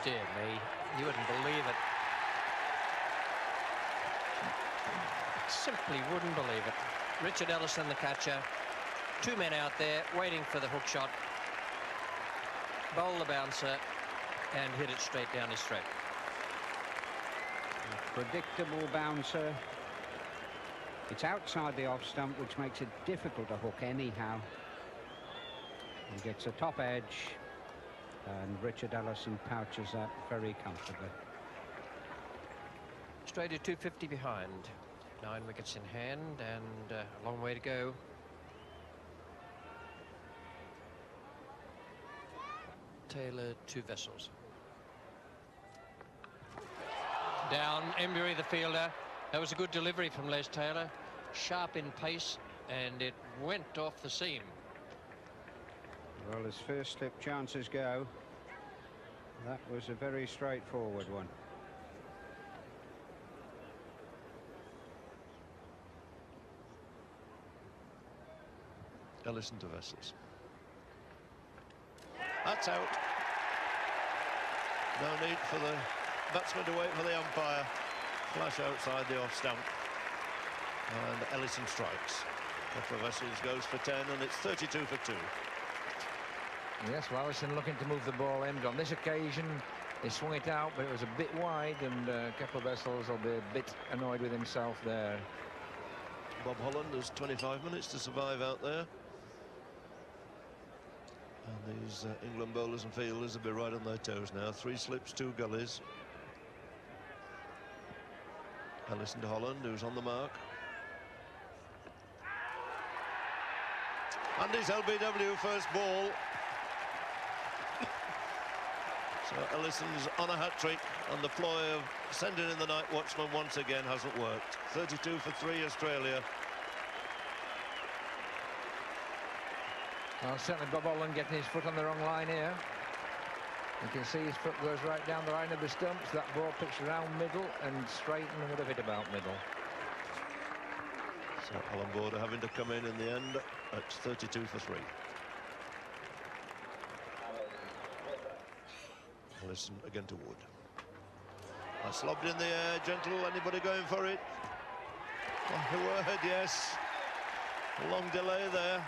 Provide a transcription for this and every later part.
Dear me, you wouldn't believe it. Simply wouldn't believe it. Richard Ellison, the catcher. Two men out there waiting for the hook shot. Bowl the bouncer and hit it straight down his throat. Predictable bouncer. It's outside the off stump, which makes it difficult to hook anyhow. He gets a top edge, and Richard Ellison pouches that very comfortably. Australia 250 behind. 9 wickets in hand and a long way to go. Taylor, 2 vessels. Down, Embury, the fielder. That was a good delivery from Les Taylor. Sharp in pace, and it went off the seam. Well, as first slip chances go, that was a very straightforward one. Ellison to Vessels. That's out. No need for the batsman to wait for the umpire. Flash outside the off stump. And Ellison strikes. After Vessels goes for 10, and it's 32 for 2. Yes, well, Ellison looking to move the ball in. On this occasion, he swung it out, but it was a bit wide, and a couple of Vessels will be a bit annoyed with himself there. Bob Holland has 25 minutes to survive out there. And these England bowlers and fielders will be right on their toes now. 3 slips, 2 gullies. Ellison to Holland, who's on the mark. And his LBW first ball. So Ellison's on a hat-trick, and the ploy of sending in the night watchman once again hasn't worked. 32 for 3 Australia. Well, certainly Bob Holland getting his foot on the wrong line here. You can see his foot goes right down the line of the stumps. That ball pitched around middle and straight and would have hit about middle. So Alan Border having to come in the end at 32 for 3. Ellison again to Wood. That's lobbed in the air, gentle. Anybody going for it? Oh, a word, yes. A long delay there.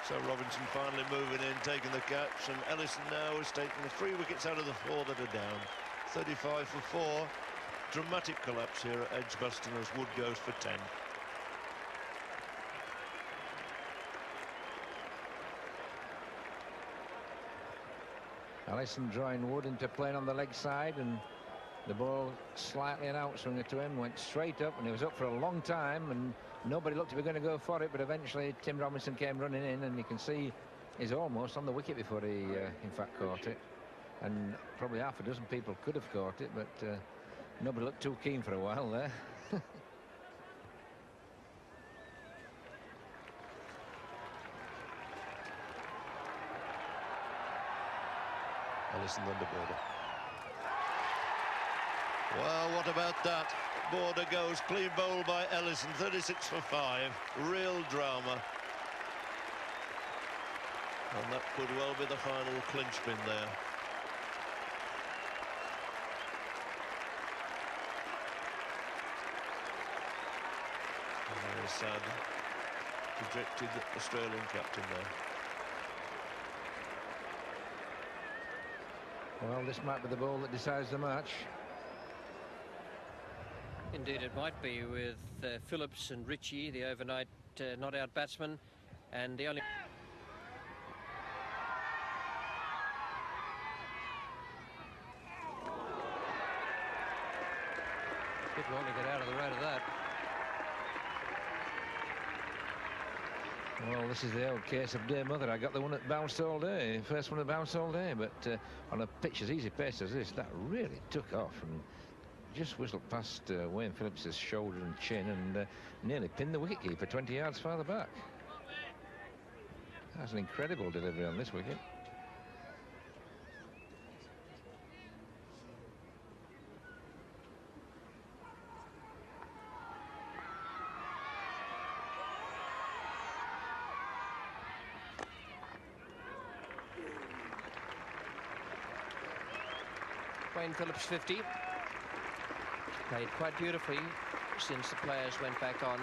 So Robinson finally moving in, taking the catch, and Ellison now is taking the 3 wickets out of the 4 that are down. 35 for 4. Dramatic collapse here at Edgbaston as Wood goes for 10. Ellison drawing Wood into playing on the leg side, and the ball slightly an outswinger to him, went straight up, and he was up for a long time, and nobody looked to be going to go for it, but eventually Tim Robinson came running in, and you can see he's almost on the wicket before he in fact caught it. And probably half a dozen people could have caught it, but nobody looked too keen for a while there. Ellison under Border. Well, what about that? Border goes clean bowl by Ellison, 36 for 5. Real drama. And that could well be the final clinch spin there. A very sad, dejected Australian captain there. Well, this might be the ball that decides the match. Indeed, it might be, with Phillips and Ritchie, the overnight not-out batsman, and the only... Did want to get out of the road of that. Well, this is the old case of dear mother. I got the one that bounced all day, first one that bounced all day, but on a pitch as easy pace as this, that really took off and just whistled past Wayne Phillips's shoulder and chin, and nearly pinned the wicketkeeper 20 yards farther back. That's an incredible delivery on this wicket. Wayne Phillips 50. Played quite beautifully since the players went back on.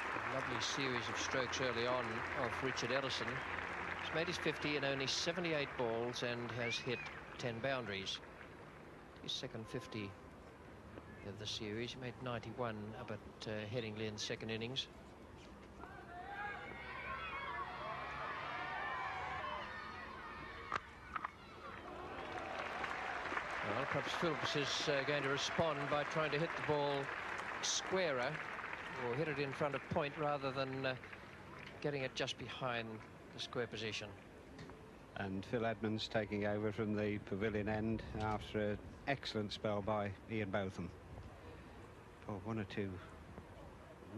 A lovely series of strokes early on of Richard Ellison. He's made his 50 in only 78 balls and has hit 10 boundaries. His second 50 of the series. He made 91 up at Headingley in the second innings. Well, perhaps Phillips is going to respond by trying to hit the ball squarer, or hit it in front of point rather than getting it just behind the square position. And Phil Edmonds taking over from the pavilion end after an excellent spell by Ian Botham. Oh, one or two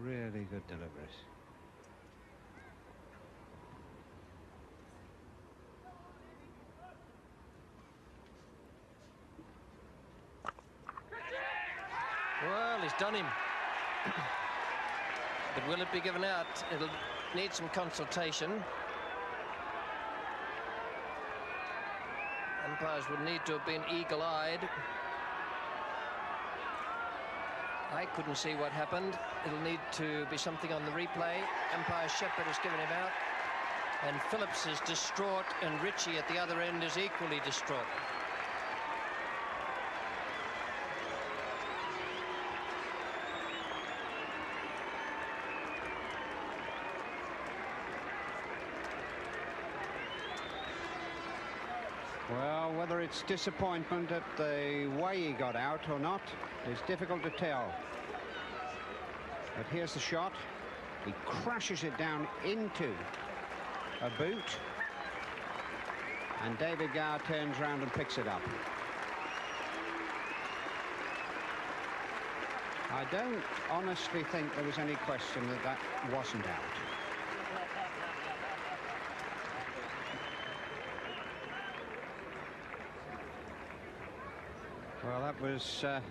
really good deliveries. Well, he's done him. But will it be given out? It'll need some consultation. Umpires will need to have been eagle-eyed. I couldn't see what happened. It'll need to be something on the replay. Umpire Shepherd has given him out. And Phillips is distraught, and Ritchie at the other end is equally distraught. Well, whether it's disappointment at the way he got out or not is difficult to tell. But here's the shot. He crashes it down into a boot. And David Gower turns round and picks it up. I don't honestly think there was any question that that wasn't out. Well, that was a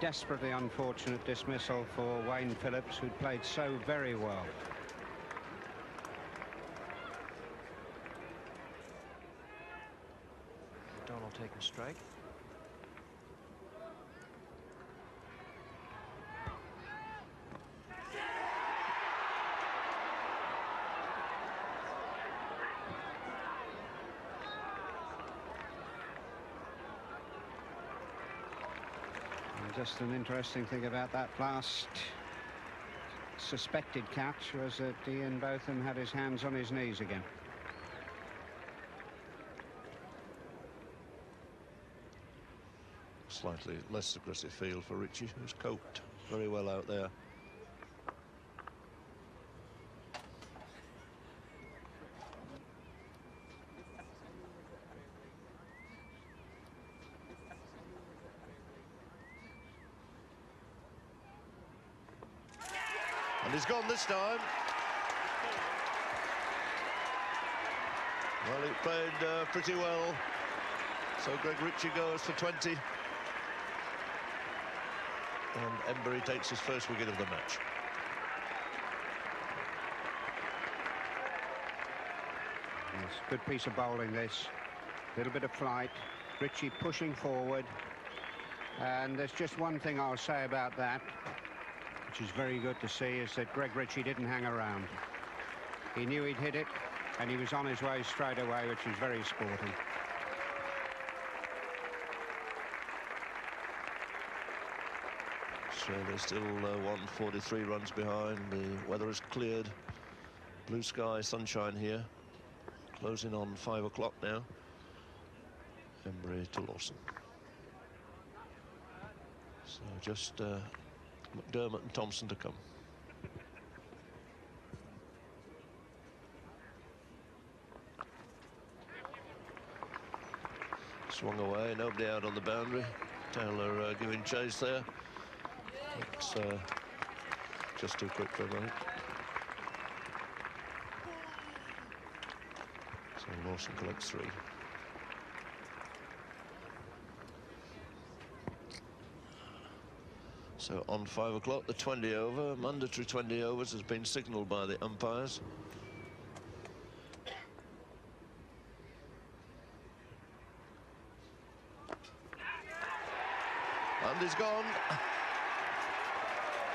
desperately unfortunate dismissal for Wayne Phillips, who'd played so very well. Donald taking strike. Just an interesting thing about that last suspected catch was that Ian Botham had his hands on his knees again. Slightly less aggressive field for Ritchie, who's coped very well out there. And he's gone this time. Well, he played pretty well. So Greg Ritchie goes for 20. And Embury takes his first wicket of the match. Yes, good piece of bowling this. Little bit of flight. Ritchie pushing forward. And there's just one thing I'll say about that, which is very good to see, is that Greg Ritchie didn't hang around. He knew he'd hit it, and he was on his way straight away, which was very sporting. Australia still 143 runs behind. The weather has cleared. Blue sky, sunshine here. Closing on 5 o'clock now. Embury to Lawson. So just McDermott and Thompson to come. Swung away, nobody out on the boundary. Taylor giving chase there. It's just too quick for him. So Lawson collects 3. So on 5 o'clock, the 20 over, mandatory 20 overs has been signalled by the umpires. And he's gone.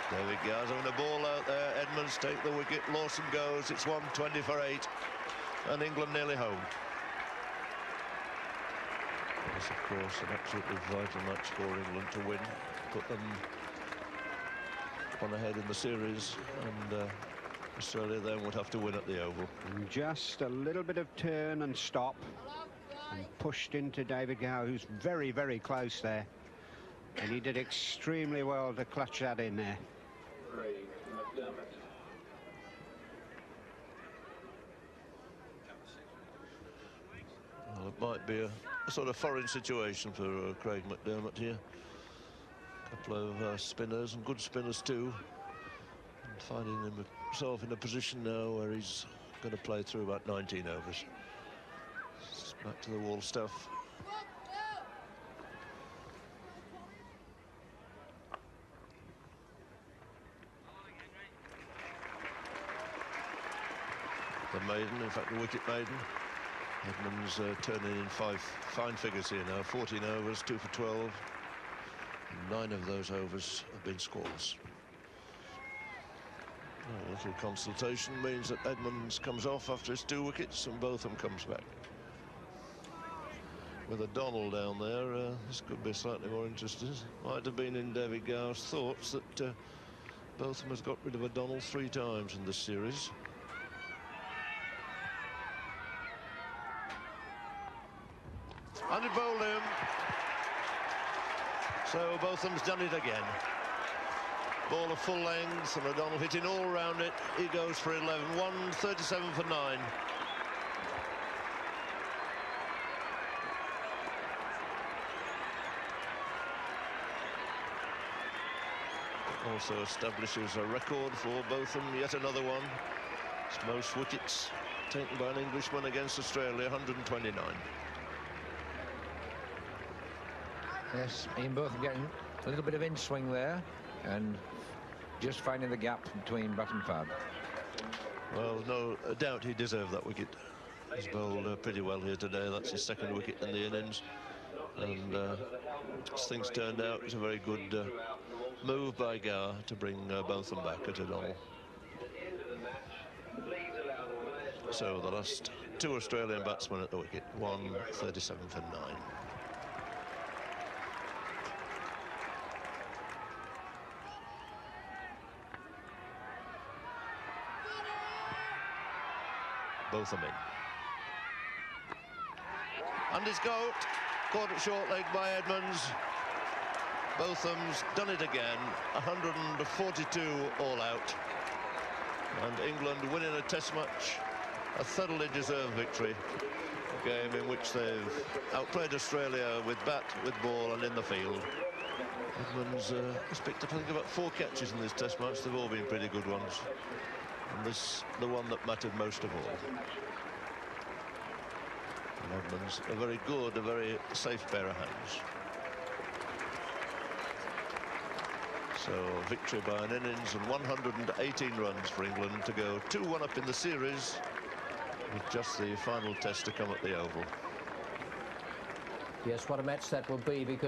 David Gower's having a ball out there. Edmonds take the wicket. Lawson goes. It's 120 for 8. And England nearly home. Yes, of course, an absolutely vital match for England to win. Put them on ahead in the series. And Australia then would have to win at the Oval. And just a little bit of turn and stop. And pushed into David Gower, who's very, very close there. And he did extremely well to clutch that in there. Well, it might be a sort of foreign situation for Craig McDermott here. A couple of spinners, and good spinners too. And finding himself in a position now where he's going to play through about 19 overs. It's back to the wall stuff. The maiden, in fact the wicket maiden. Edmonds turning in fine figures here now. 14 overs, 2 for 12. And 9 of those overs have been scoreless. A little consultation means that Edmonds comes off after his 2 wickets and Botham comes back. With O'Donnell down there, this could be slightly more interesting. Might have been in David Gower's thoughts that Botham has got rid of O'Donnell 3 times in this series. And it bowled him. So Botham's done it again. Ball of full length and O'Donnell hitting all round it. He goes for 11. 137 for 9. Also establishes a record for Botham, yet another one. It's most wickets taken by an Englishman against Australia, 129. Yes, Ian Botham getting a little bit of in-swing there and just finding the gap between bat and pad. Well, no doubt he deserved that wicket. He's bowled pretty well here today. That's his 2nd wicket in the innings. And as things turned out, it's a very good move by Gower to bring Botham back at O'Donnell. So the last 2 Australian batsmen at the wicket, 137 for 9. Botham in. And he's caught at short leg by Edmonds. Botham's done it again. 142 all out. And England winning a test match. A thoroughly deserved victory. A game in which they've outplayed Australia with bat, with ball and in the field. Edmonds has picked up, I think, about 4 catches in this test match. They've all been pretty good ones. And this, the one that mattered most of all. And Edmonds, a very good, a very safe pair of hands. So victory by an innings and 118 runs for England to go 2-1 up in the series, with just the final test to come at the Oval. Yes, what a match that will be, because